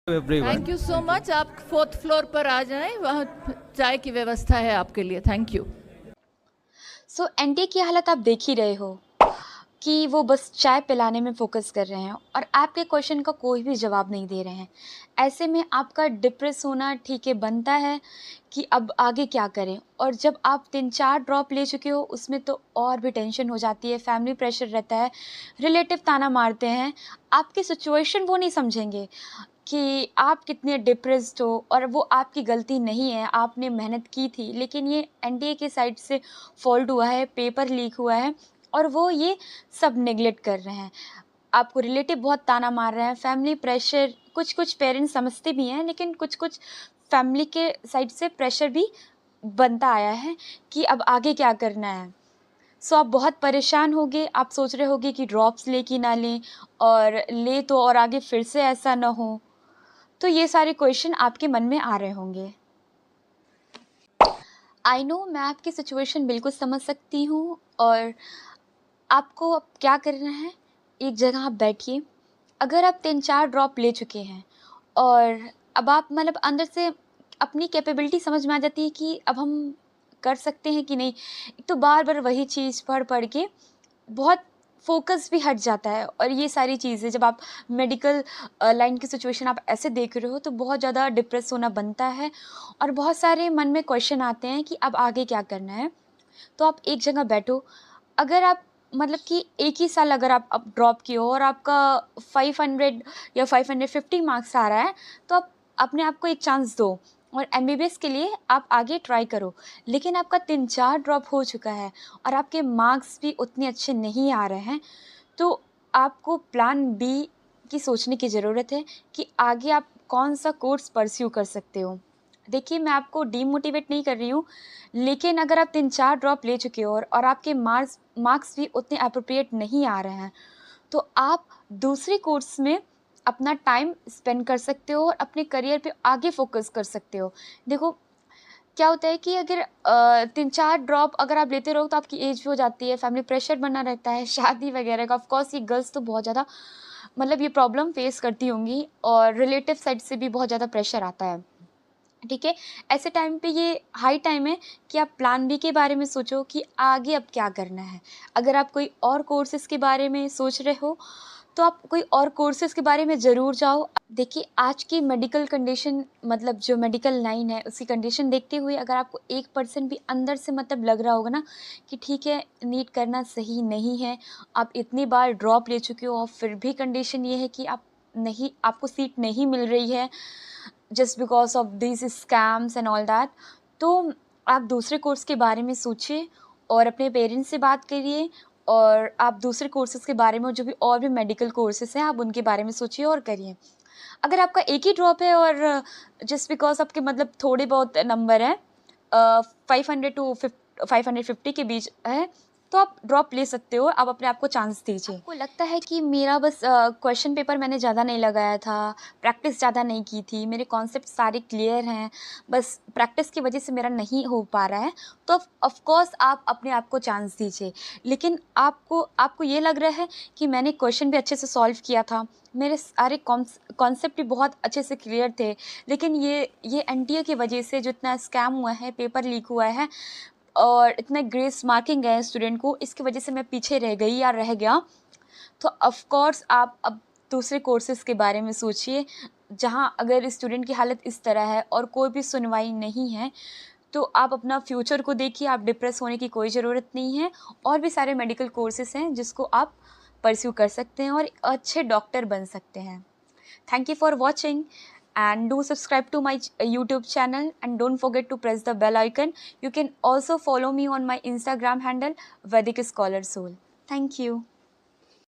everyone. Thank you so much. आप 4th floor पर आ जाएं, वहाँ चाय की व्यवस्था है आपके लिए। Thank you. सो एनडीए की हालत आप देख ही रहे हो कि वो बस चाय पिलाने में फोकस कर रहे हैं और आपके क्वेश्चन का कोई भी जवाब नहीं दे रहे हैं। ऐसे में आपका डिप्रेस होना ठीक है बनता है कि अब आगे क्या करें। और जब आप 3-4 ड्रॉप ले चुके हो उसमें तो और भी टेंशन हो जाती है, फैमिली प्रेशर रहता है, रिलेटिव ताना मारते हैं, आपकी सिचुएशन वो नहीं समझेंगे कि आप कितने डिप्रेस्ड हो। और वो आपकी गलती नहीं है, आपने मेहनत की थी, लेकिन ये एनडीए के साइड से फॉल्ट हुआ है, पेपर लीक हुआ है और वो ये सब नेगलेक्ट कर रहे हैं। आपको रिलेटिव बहुत ताना मार रहे हैं, फैमिली प्रेशर, कुछ कुछ पेरेंट्स समझते भी हैं, लेकिन कुछ कुछ फैमिली के साइड से प्रेशर भी बनता आया है कि अब आगे क्या करना है। सो आप बहुत परेशान होगे, आप सोच रहे होगे कि ड्रॉप्स ले कि ना लें, और ले तो और आगे फिर से ऐसा ना हो। तो ये सारे क्वेश्चन आपके मन में आ रहे होंगे। आई नो, मैं आपकी सिचुएशन बिल्कुल समझ सकती हूँ। और आपको अब क्या करना है, एक जगह आप बैठिए। अगर आप 3-4 ड्रॉप ले चुके हैं और अब आप मतलब अंदर से अपनी कैपेबिलिटी समझ में आ जाती है कि अब हम कर सकते हैं कि नहीं। एक तो बार बार वही चीज़ पढ़ पढ़ के बहुत फोकस भी हट जाता है। और ये सारी चीज़ें जब आप मेडिकल लाइन की सिचुएशन आप ऐसे देख रहे हो तो बहुत ज़्यादा डिप्रेस होना बनता है और बहुत सारे मन में क्वेश्चन आते हैं कि अब आगे क्या करना है। तो आप एक जगह बैठो। अगर आप मतलब कि एक ही साल अगर आप अब ड्रॉप किए हो और आपका 500 या 550 मार्क्स आ रहा है, तो आप अपने आप को एक चांस दो और एमबीबीएस के लिए आप आगे ट्राई करो। लेकिन आपका 3-4 ड्रॉप हो चुका है और आपके मार्क्स भी उतने अच्छे नहीं आ रहे हैं, तो आपको प्लान बी की सोचने की ज़रूरत है कि आगे आप कौन सा कोर्स परस्यू कर सकते हो। देखिए, मैं आपको डीमोटिवेट नहीं कर रही हूँ, लेकिन अगर आप 3-4 ड्रॉप ले चुके हो और आपके मार्क्स भी उतने अप्रोप्रिएट नहीं आ रहे हैं, तो आप दूसरे कोर्स में अपना टाइम स्पेंड कर सकते हो और अपने करियर पे आगे फोकस कर सकते हो। देखो, क्या होता है कि अगर 3-4 ड्रॉप अगर आप लेते रहो तो आपकी एज भी हो जाती है, फैमिली प्रेशर बना रहता है, शादी वगैरह का। ऑफ कोर्स ये गर्ल्स तो बहुत ज़्यादा मतलब ये प्रॉब्लम फेस करती होंगी और रिलेटिव साइड से भी बहुत ज़्यादा प्रेशर आता है। ठीक है, ऐसे टाइम पे ये हाई टाइम है कि आप प्लान बी के बारे में सोचो कि आगे अब क्या करना है। अगर आप कोई और कोर्सेज़ के बारे में सोच रहे हो तो आप कोई और कोर्सेज़ के बारे में ज़रूर जाओ। देखिए, आज की मेडिकल कंडीशन मतलब जो मेडिकल लाइन है उसकी कंडीशन देखते हुए अगर आपको 1% भी अंदर से मतलब लग रहा होगा ना कि ठीक है, नीट करना सही नहीं है, आप इतनी बार ड्रॉप ले चुके हो और फिर भी कंडीशन ये है कि आपको सीट नहीं मिल रही है just because of this scams and all that, तो आप दूसरे कोर्स के बारे में सोचिए और अपने पेरेंट्स से बात करिए। और आप दूसरे कोर्सेज़ के बारे में जो भी और भी मेडिकल कोर्सेज़ हैं आप उनके बारे में सोचिए और करिए। अगर आपका एक ही ड्रॉप है और जस्ट बिकॉज आपके मतलब थोड़े बहुत नंबर हैं 500 टू 550 के बीच है, तो आप ड्रॉप ले सकते हो। आप अपने आप को चांस दीजिए। आपको लगता है कि मेरा बस क्वेश्चन पेपर मैंने ज़्यादा नहीं लगाया था, प्रैक्टिस ज़्यादा नहीं की थी, मेरे कॉन्सेप्ट सारे क्लियर हैं, बस प्रैक्टिस की वजह से मेरा नहीं हो पा रहा है, तो ऑफ कोर्स आप अपने आप को चांस दीजिए। लेकिन आपको ये लग रहा है कि मैंने क्वेश्चन भी अच्छे से सॉल्व किया था, मेरे सारे कॉन्सेप्ट भी बहुत अच्छे से क्लियर थे, लेकिन ये एनटीए की वजह से जो इतना स्कैम हुआ है, पेपर लीक हुआ है और इतना ग्रेस मार्किंग है स्टूडेंट को, इसकी वजह से मैं पीछे रह गई या रह गया, तो ऑफ कोर्स आप अब दूसरे कोर्सेज़ के बारे में सोचिए। जहाँ अगर स्टूडेंट की हालत इस तरह है और कोई भी सुनवाई नहीं है, तो आप अपना फ्यूचर को देखिए, आप डिप्रेस होने की कोई ज़रूरत नहीं है। और भी सारे मेडिकल कोर्सेज़ हैं जिसको आप परस्यू कर सकते हैं और एक अच्छे डॉक्टर बन सकते हैं। Thank you for watching and do subscribe to my YouTube channel and don't forget to press the bell icon. You can also follow me on my Instagram handle Vedic Scholar Soul. Thank you.